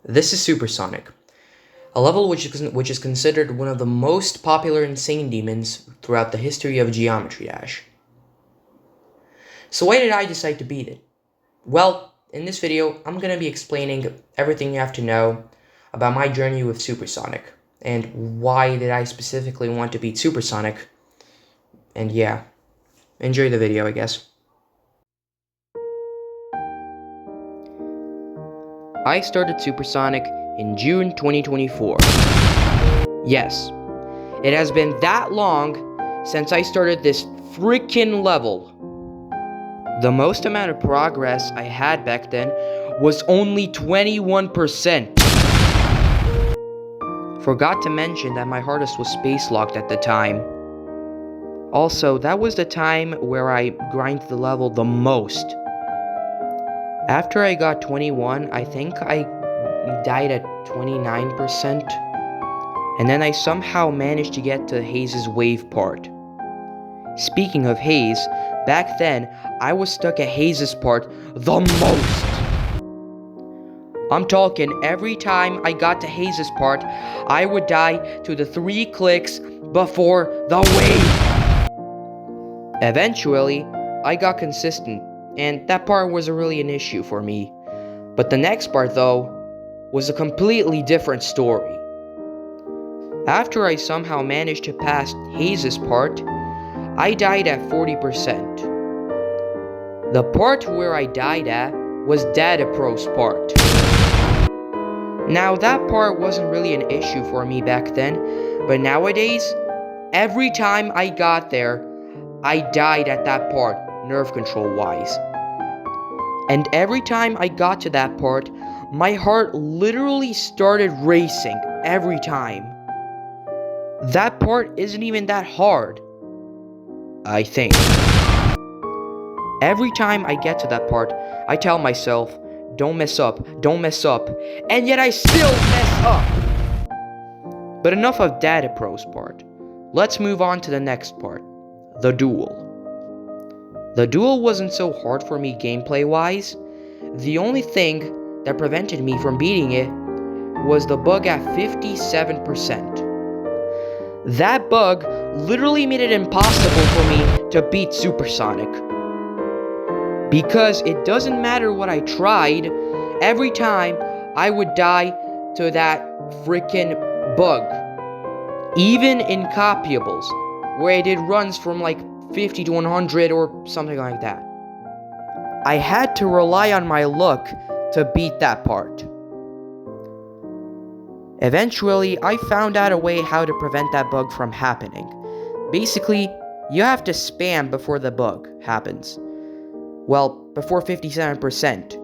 This is Supersonic, a level which is considered one of the most popular insane demons throughout the history of Geometry Dash. So why did I decide to beat it? Well, in this video, I'm going to be explaining everything you have to know about my journey with Supersonic, and why did I specifically want to beat Supersonic, and yeah, enjoy the video, I guess. I started Supersonic in June 2024. Yes, it has been that long since I started this freaking level. The most amount of progress I had back then was only 21%. Forgot to mention that my hardest was space locked at the time. Also, that was the time where I grinded the level the most. After I got 21, I think I died at 29%. And then I somehow managed to get to Haze's wave part. Speaking of Haze, back then, I was stuck at Haze's part the most. I'm talking every time I got to Haze's part, I would die to the 3 clicks before the wave. Eventually, I got consistent, and that part wasn't really an issue for me. But the next part, though, was a completely different story. After I somehow managed to pass Haze's part, I died at 40%. The part where I died at was Data Pro's part. Now that part wasn't really an issue for me back then, but nowadays, every time I got there, I died at that part, nerve control wise. And every time I got to that part, my heart literally started racing every time. That part isn't even that hard, I think. Every time I get to that part, I tell myself, don't mess up, and yet I still mess up. But enough of Data Pro's part. Let's move on to the next part, the duel. The duel wasn't so hard for me gameplay-wise. The only thing that prevented me from beating it was the bug at 57%. That bug literally made it impossible for me to beat Supersonic. Because it doesn't matter what I tried, every time I would die to that freaking bug. Even in copyables, where I did runs from like 50 to 100 or something like that. I had to rely on my luck to beat that part. Eventually, I found out a way how to prevent that bug from happening. Basically, you have to spam before the bug happens. Well, before 57%.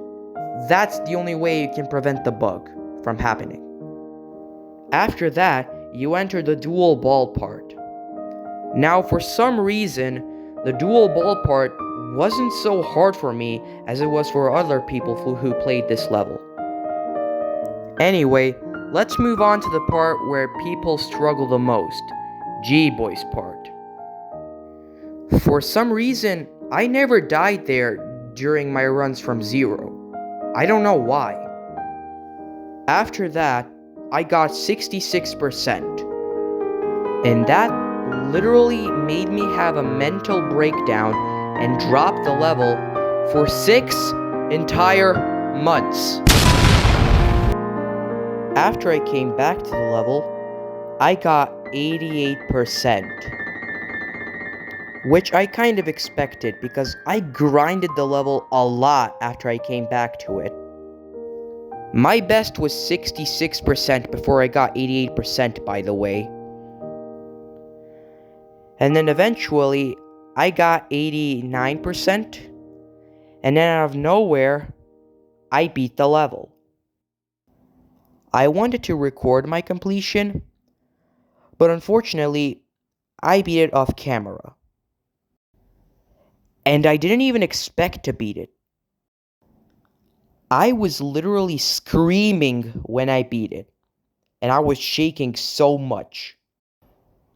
That's the only way you can prevent the bug from happening. After that, you enter the dual ball part. Now, for some reason, the dual ball part wasn't so hard for me as it was for other people who played this level. Anyway, let's move on to the part where people struggle the most, G-Boy's part. For some reason, I never died there during my runs from 0. I don't know why. After that, I got 66%. And that literally made me have a mental breakdown and drop the level for 6 entire months. After I came back to the level, I got 88%. Which I kind of expected because I grinded the level a lot after I came back to it. My best was 66% before I got 88%, by the way. And then eventually, I got 89%. And then out of nowhere, I beat the level. I wanted to record my completion, but unfortunately, I beat it off camera. And I didn't even expect to beat it. I was literally screaming when I beat it. And I was shaking so much.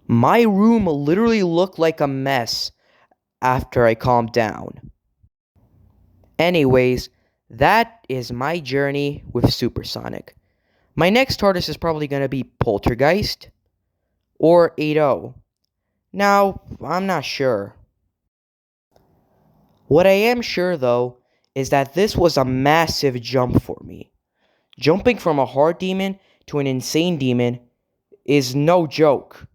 My room literally looked like a mess after I calmed down. Anyways, that is my journey with Supersonic. My next hardest is probably going to be Poltergeist or 8-0. Now, I'm not sure. What I am sure, though, is that this was a massive jump for me. Jumping from a hard demon to an insane demon is no joke.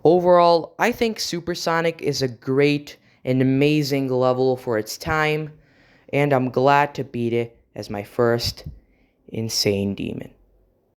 Overall, I think Supersonic is a great and amazing level for its time, and I'm glad to beat it as my first insane demon.